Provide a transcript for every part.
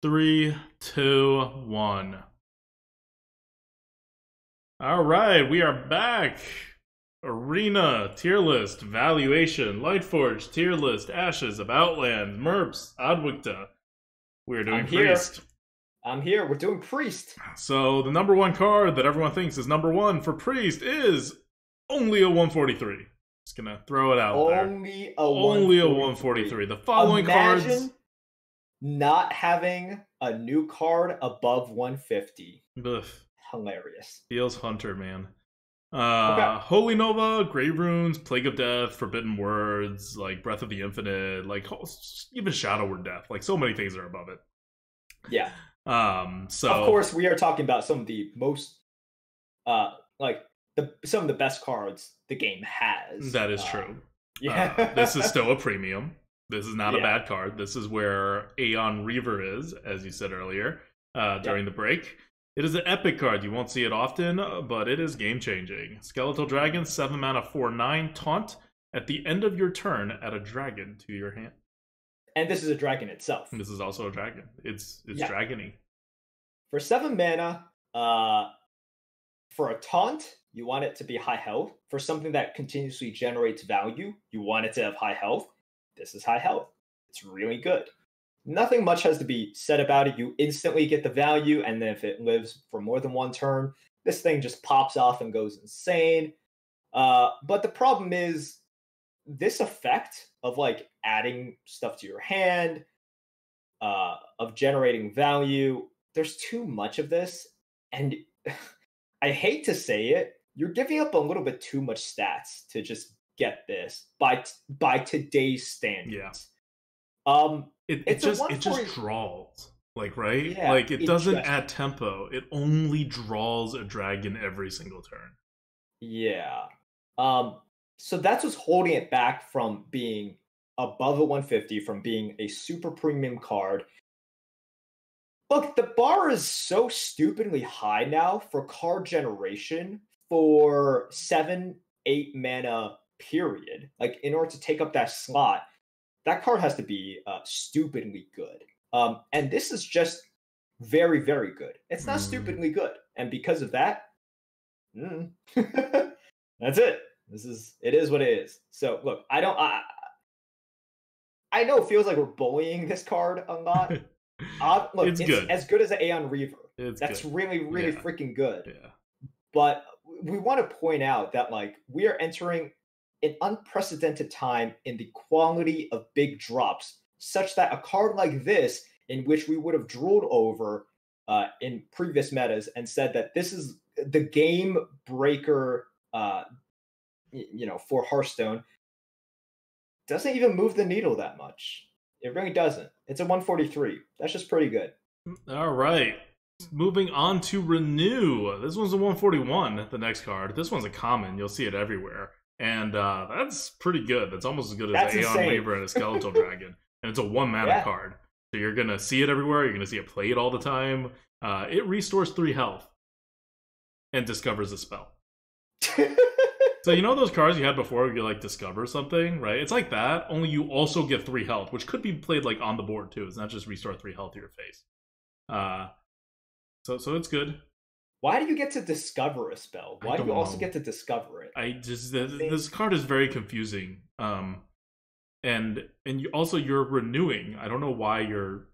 Three, two, one. All right, we are back. Arena, tier list, valuation, Lightforge, tier list, Ashes of Outland, Merps, Adwicta. We are doing I'm here. Priest. I'm here. We're doing Priest. So the number one card that everyone thinks is number one for Priest is only a 143. Just gonna throw it out there. Only a Only a 143. 143. The following Imagine cards. not having a new card above 150. Ugh, Hilarious. feels Hunter, man. Okay. Holy Nova, Grave Runes, Plague of Death, Forbidden Words, like Breath of the Infinite, like even Shadow Word Death, like so many things are above it. Yeah. So Of course, we are talking about some of the most, some of the best cards the game has. that is true. Yeah. This is still a premium. This is not a Yeah. bad card. This is where Aeon Reaver is, as you said earlier, during the break. It is an epic card. You won't see it often, but it is game-changing. Skeletal Dragons, 7 mana, 4/9, taunt. At the end of your turn, add a dragon to your hand. And this is a dragon itself. This is also a dragon. It's Yeah. dragony. For 7 mana, for a taunt, you want it to be high health. For something that continuously generates value, you want it to have high health. This is high health. It's really good. Nothing much has to be said about it. You instantly get the value, and then if it lives for more than one turn, this thing just pops off and goes insane. But the problem is this effect of like adding stuff to your hand, of generating value. There's too much of this, and I hate to say it, you're giving up a little bit too much stats to just get this by today's standards. Yeah. It It's a just draws. Like, right? Yeah, like it doesn't interesting. add tempo. It only draws a dragon every single turn. Yeah. So that's what's holding it back from being above a 150, from being a super premium card. Look, the bar is so stupidly high now for card generation for 7, 8 mana period. Like, in order to take up that slot, that card has to be stupidly good. And this is just very, very good. It's not stupidly good. And because of that, that's it. It is what it is. So look, I know it feels like we're bullying this card a lot. Look, it's good. as good as an Aeon Reaver. That's good. really, really freaking good. Yeah. But we want to point out that like we are entering an unprecedented time in the quality of big drops, such that a card like this, in which we would have drooled over in previous metas and said that this is the game breaker, for Hearthstone, doesn't even move the needle that much. It really doesn't. It's a 143. That's just pretty good. All right. Moving on to Renew. This one's a 141, the next card. This one's a common. You'll see it everywhere. And that's pretty good. That's almost as good as Aeon insane. Reaver and a Skeletal Dragon. And it's a 1 mana card. So you're going to see it everywhere. You're going to see it played all the time. It restores 3 health and discovers a spell. So you know those cards you had before where you like discover something, right? It's like that, only you also get 3 health, which could be played like on the board too. It's not just restore 3 health to your face. So it's good. Why do you get to discover a spell? Why do you also know. get to discover it? This card is very confusing. And you also, you're renewing. I don't know why you're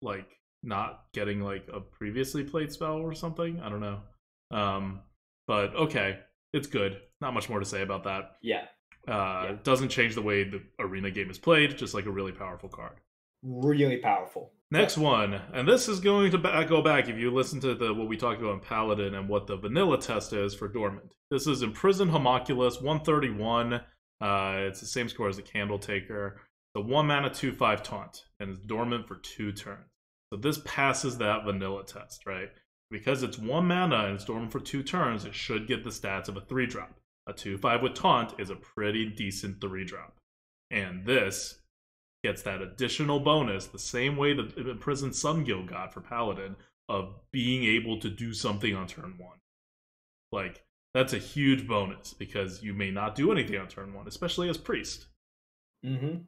like not getting like a previously played spell or something. I don't know. But okay, it's good. Not much more to say about that. Yeah. It doesn't change the way the arena game is played, just like a really powerful card. Really powerful. Next one, and this is going to go back if you listen to what we talked about in Paladin and what the vanilla test is for Dormant. This is Imprisoned Homunculus, 131. It's the same score as the Candle Taker. The 1 mana 2/5 taunt, and it's dormant for 2 turns. So this passes that vanilla test, right? Because it's 1 mana and it's dormant for 2 turns, it should get the stats of a 3-drop. A 2/5 with taunt is a pretty decent 3-drop. And this gets that additional bonus the same way the Imprisoned Sungill got for Paladin, of being able to do something on turn 1. Like, that's a huge bonus, because you may not do anything on turn 1, especially as Priest. Mm-hmm.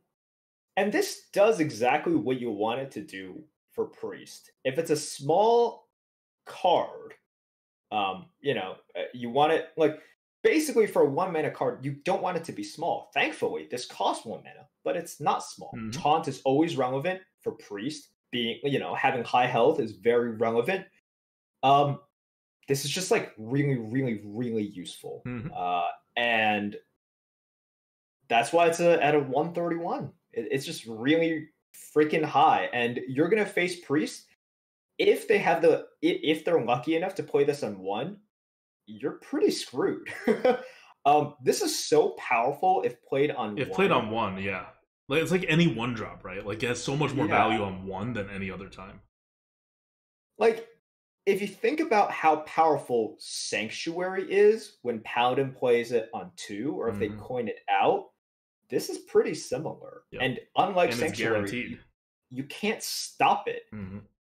And this does exactly what you want it to do for priest. If it's a small card, you want it like basically for a 1 mana card, you don't want it to be small. Thankfully, this costs 1 mana, but it's not small. Taunt is always relevant for priest. Being, having high health is very relevant. This is just like really, really, really useful. And that's why it's at a 131. It's just really freaking high. And you're gonna face priest if they're lucky enough to play this on 1. You're pretty screwed. This is so powerful if played on 1. If played on 1, yeah. Like, it's like any 1-drop, right? Like, it has so much more value on 1 than any other time. Like, if you think about how powerful Sanctuary is when Paladin plays it on 2, or if they coin it out, this is pretty similar. Yep. And unlike Sanctuary, you can't stop it.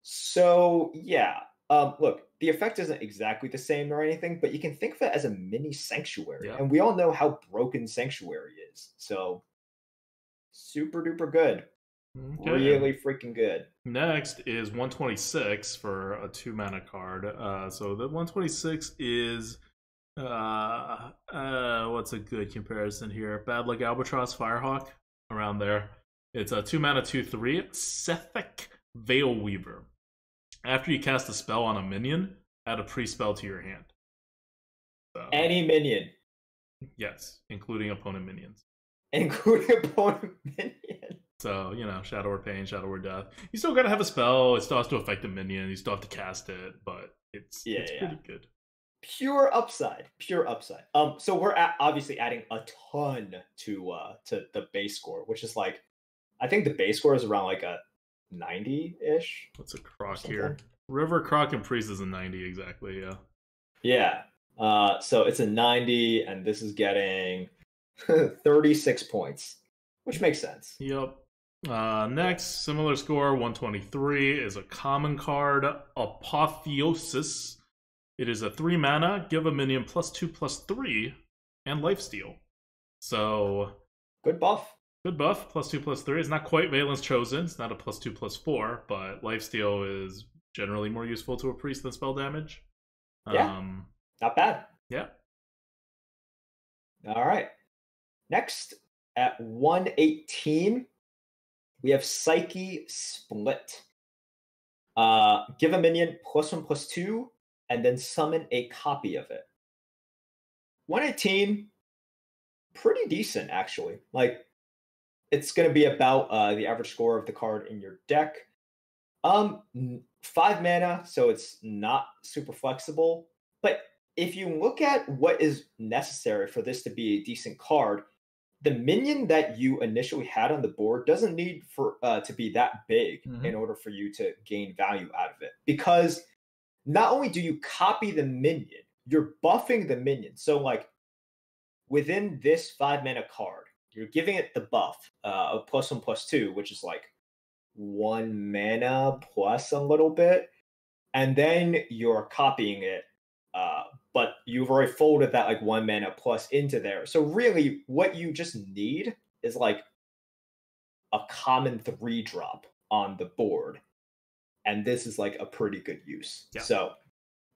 So, yeah. Look, the effect isn't exactly the same or anything, but you can think of it as a mini Sanctuary. Yeah. And we all know how broken Sanctuary is. So, super duper good. Okay. Really freaking good. Next is 126 for a 2-mana card. So the 126 is what's a good comparison here? Bad Luck Albatross Firehawk, around there. It's a 2-mana 2/3 Sethic Veilweaver. After you cast a spell on a minion, add a pre-spell to your hand. So, any minion. Yes, including opponent minions. Including opponent minions. So, Shadow or Pain, Shadow or Death. You still gotta have a spell. It still has to affect a minion. You still have to cast it, but it's pretty good. Pure upside. So we're obviously adding a ton to the base score, which is like, I think the base score is around like a 90-ish. What's a croc here? River, Croc, and Priest is a 90 exactly. Yeah. Yeah. So it's a 90, and this is getting 36 points, which makes sense. Yep. Next, similar score, 123, is a common card, Apotheosis. It is a 3-mana, give a minion +2/+3, and lifesteal. So, good buff. Good buff, +2/+3. It's not quite Valen's Chosen. It's not a +2/+4, but lifesteal is generally more useful to a priest than spell damage. Yeah, not bad. Yeah. All right. Next, at 118, we have Psyche Split. Give a minion +1/+2, and then summon a copy of it. 118, pretty decent, actually. Like, it's going to be about the average score of the card in your deck. 5 mana, so it's not super flexible. But if you look at what is necessary for this to be a decent card, the minion that you initially had on the board doesn't need to be that big in order for you to gain value out of it. Because not only do you copy the minion, you're buffing the minion. So, like, within this 5 mana card, you're giving it the buff of +1/+2, which is like 1 mana plus a little bit. And then you're copying it, but you've already folded that like 1 mana plus into there. So really, what you just need is like a common 3-drop on the board. And this is like a pretty good use. Yeah. So,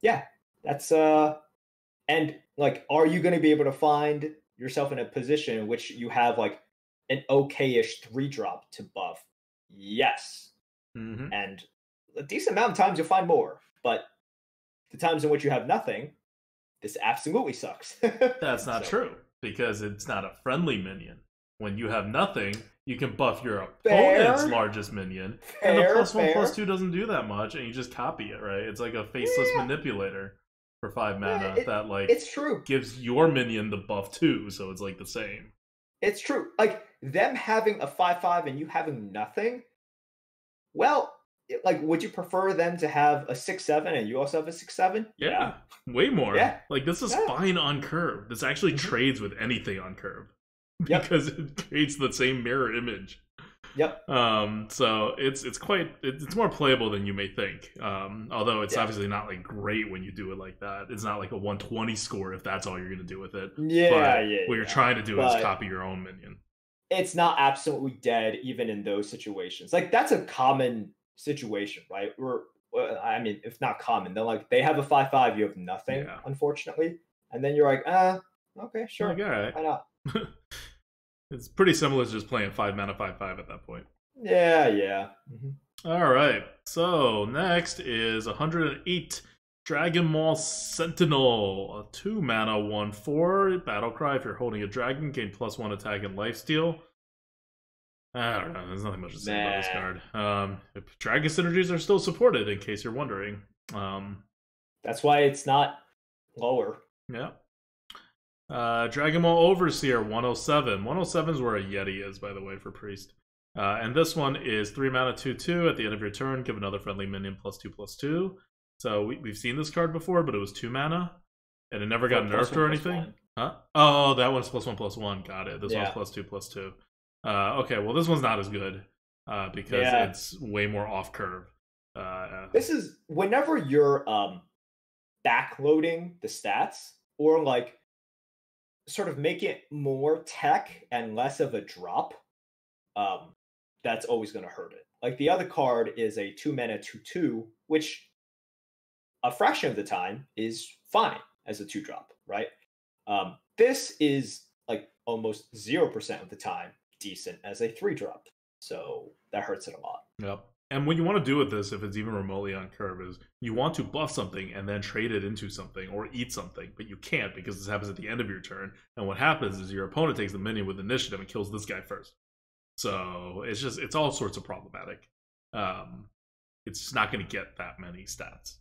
yeah, that's and like, are you going to be able to find yourself in a position in which you have like an okay-ish 3-drop to buff? Yes. And a decent amount of times you'll find more, but the times in which you have nothing, this absolutely sucks. That's not true, because it's not a friendly minion. When you have nothing, you can buff your opponent's largest minion, and the +1/+2 doesn't do that much, and you just copy it, right? It's like a faceless manipulator for 5 mana that like it's true. Gives your minion the buff too, so it's like the same. It's true. Like, them having a 5/5 and you having nothing, well, like, would you prefer them to have a 6/7 and you also have a 6/7? Yeah, way more. Yeah. Like, this is fine on curve. This actually trades with anything on curve. Because it creates the same mirror image. Yep. So it's more playable than you may think. Although it's obviously not like great when you do it like that. It's not like a 120 score if that's all you're gonna do with it. What you're trying to do is copy your own minion. It's not absolutely dead even in those situations. Like, that's a common situation, right? Or I mean, if not common, they're like they have a 5/5, you have nothing, Yeah. unfortunately, and then you're like, okay, sure, Like, all right. why not? It's pretty similar to just playing 5 mana 5/5 at that point. Yeah, yeah. All right. So next is 108 Dragon Maul Sentinel, a 2 mana 1/4 battle cry. If you're holding a dragon, gain +1 attack and lifesteal. I don't know. There's nothing much to say about this card. Dragon synergies are still supported, in case you're wondering. That's why it's not lower. Yeah. Dragon Ball Overseer 107. 107 is where a Yeti is, by the way, for Priest. And this one is 3 mana 2/2. At the end of your turn, give another friendly minion +2/+2. So we've seen this card before, but it was 2 mana. And it never got nerfed or anything. Huh? Oh, that one's +1/+1. Got it. This one's +2/+2. Okay, well, this one's not as good because it's way more off curve. This is whenever you're backloading the stats or like sort of make it more tech and less of a drop, that's always going to hurt it. Like the other card is a 2 mana 2/2, which a fraction of the time is fine as a 2-drop, right? This is like almost 0% of the time decent as a 3-drop. So that hurts it a lot. Yep. And what you want to do with this, if it's even remotely on curve, is you want to buff something and then trade it into something or eat something, but you can't because this happens at the end of your turn. And what happens is your opponent takes the minion with initiative and kills this guy first. So it's all sorts of problematic. It's just not going to get that many stats.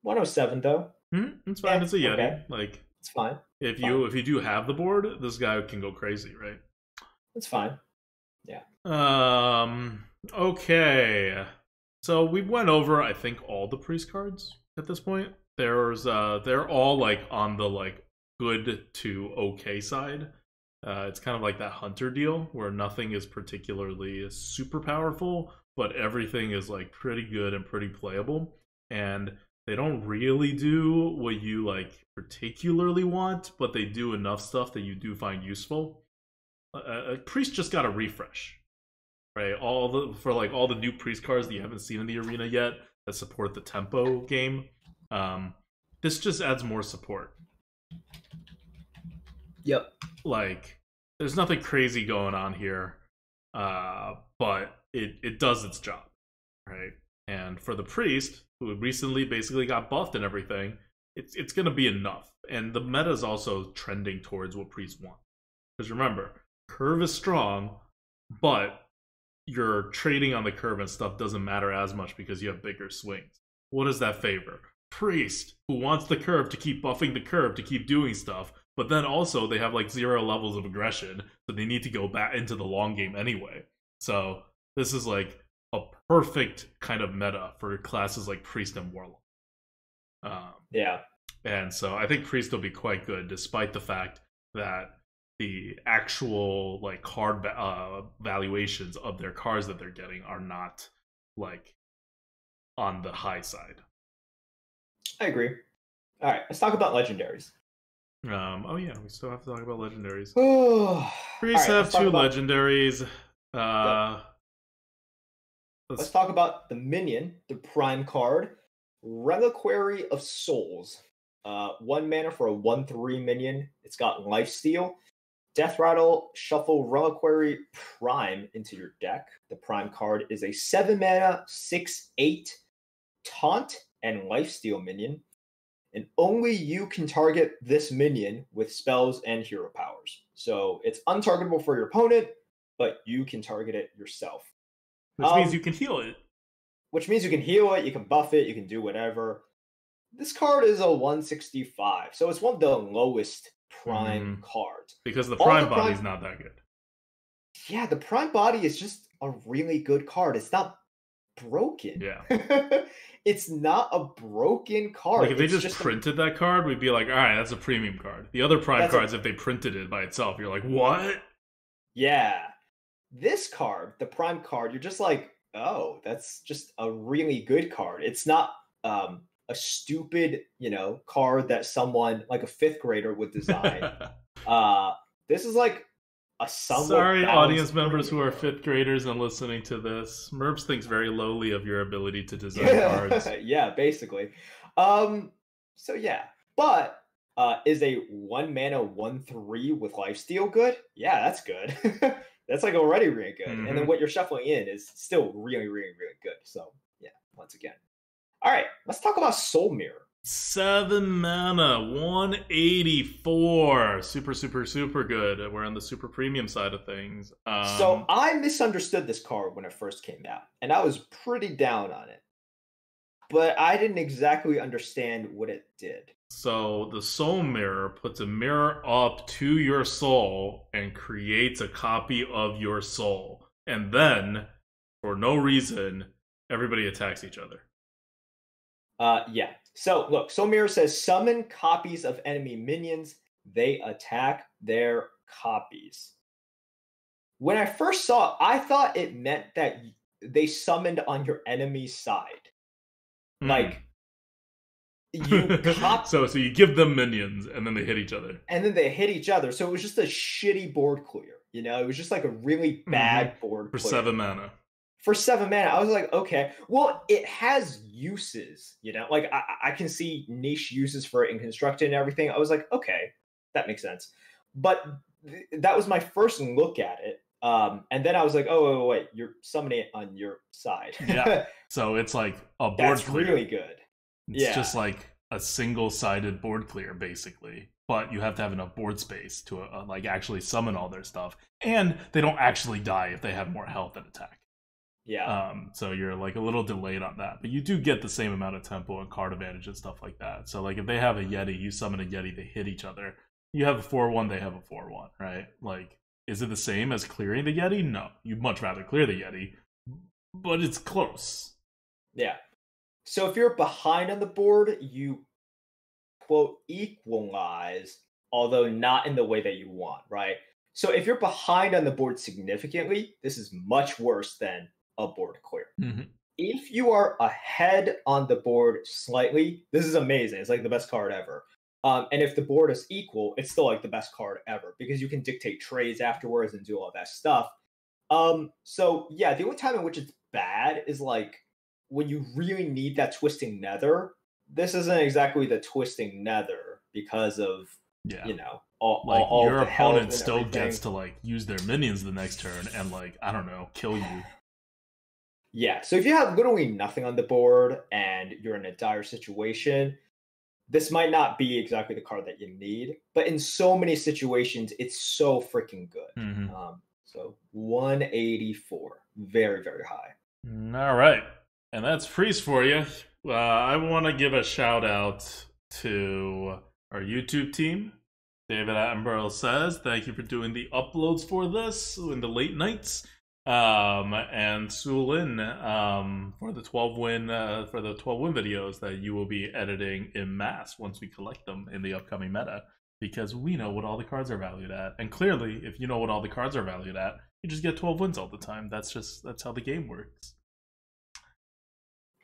107 though. It's fine. It's a Yeti. Okay. Like it's fine. If you do have the board, this guy can go crazy, right? It's fine. Yeah. Okay. So we went over, I think, all the priest cards at this point. They're all like on the like good to okay side. It's kind of like that hunter deal where nothing is particularly super powerful, but everything is like pretty good and pretty playable. And they don't really do what you like particularly want, but they do enough stuff that you do find useful. Priest just got a refresh, right? All the new priest cards that you haven't seen in the arena yet that support the tempo game. This just adds more support. Yep. Like, there's nothing crazy going on here, but it does its job, right? And for the priest, who recently basically got buffed and everything, it's going to be enough. And the meta is also trending towards what priests want. Because remember, curve is strong, but your trading on the curve and stuff doesn't matter as much because you have bigger swings. What does that favor? Priest, who wants the curve to keep buffing the curve to keep doing stuff, but then also they have like 0 levels of aggression, so they need to go back into the long game anyway. So this is like a perfect kind of meta for classes like Priest and Warlock. Yeah. And so I think Priest will be quite good, despite the fact that the actual like card valuations of their cards that they're getting are not like on the high side. I agree. All right, let's talk about legendaries. Oh yeah, we still have to talk about legendaries. Priests have 2 legendaries. Let's talk about the minion, the prime card, Reliquary of Souls. 1 mana for a 1/3 minion. It's got lifesteal. Death Rattle, shuffle Reliquary Prime into your deck. The prime card is a 7 mana, 6/8 taunt and lifesteal minion. And only you can target this minion with spells and hero powers. So it's untargetable for your opponent, but you can target it yourself. Which means you can heal it. Which means you can heal it, you can buff it, you can do whatever. This card is a 165, so it's one of the lowest prime cards. Because the prime body is not that good. Yeah, the prime body is just a really good card. It's not broken. Yeah. It's not a broken card. Like if they just printed that card, we'd be like, all right, that's a premium card. The other prime cards, if they printed it by itself, you're like, what? Yeah. This card, the prime card, you're just like, oh, that's just a really good card. It's not a stupid, card that someone like a 5th grader would design. This is like a somewhat Sorry, balanced audience members who are premium. 5th graders and listening to this. Merbs thinks very lowly of your ability to design cards. Yeah, basically. So yeah, but is a 1 mana 1/3 with lifesteal good? Yeah, that's good. That's like already really good. And then what you're shuffling in is still really, really, really good. So yeah, once again. All right, let's talk about Soul Mirror. 7 mana, 184. Super, super, super good. We're on the super premium side of things. So I misunderstood this card when it first came out, and I was pretty down on it. But I didn't exactly understand what it did. So the Soul Mirror puts a mirror up to your soul and creates a copy of your soul. And then, for no reason, everybody attacks each other. Yeah. So look, Soul Mirror says summon copies of enemy minions. They attack their copies. When I first saw it, I thought it meant that they summoned on your enemy's side. Like you so you give them minions and then they hit each other. And then they hit each other. So it was just a shitty board clear. You know, it was just like a really bad board for clear. 7 mana. For 7 mana, I was like, okay, well, it has uses, you know, like I can see niche uses for it in constructed and everything. I was like, okay, that makes sense. But that was my first look at it. And then I was like, oh, wait, you're summoning it on your side. Yeah. So it's like a board That's clear. really good. It's just like a single-sided board clear, basically. But you have to have enough board space to like actually summon all their stuff. And they don't actually die if they have more health and attack. Yeah. So you're like a little delayed on that. But you do get the same amount of tempo and card advantage and stuff like that. So like if they have a Yeti, you summon a Yeti, they hit each other. You have a 4/1, they have a 4/1, right? Like, is it the same as clearing the Yeti? No. You'd much rather clear the Yeti. But it's close. Yeah. So if you're behind on the board, you, quote, equalize, although not in the way that you want, right? So if you're behind on the board significantly, this is much worse than a board clear. If you are ahead on the board slightly, this is amazing. It's like the best card ever. And if the board is equal, it's still like the best card ever because you can dictate trades afterwards and do all that stuff. So yeah, the only time in which it's bad is like when you really need that twisting nether. This isn't exactly the twisting nether because of you know all your the opponent still everything. gets to like use their minions the next turn and like I don't know, kill you. Yeah, so if you have literally nothing on the board and you're in a dire situation, this might not be exactly the card that you need. But in so many situations, it's so freaking good. So 184, very, very high. All right, and that's Priest for you. I want to give a shout out to our YouTube team. David Attenborough says, thank you for doing the uploads for this in the late nights. And Sulin for the 12 win videos that you will be editing en masse once we collect them in the upcoming meta, because we know what all the cards are valued at. And clearly, if you know what all the cards are valued at, you just get 12 wins all the time. That's how the game works.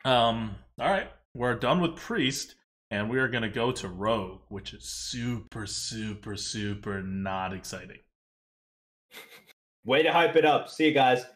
All right, we're done with Priest, and we are gonna go to Rogue, which is super, super, super not exciting. Way to hype it up. See you guys.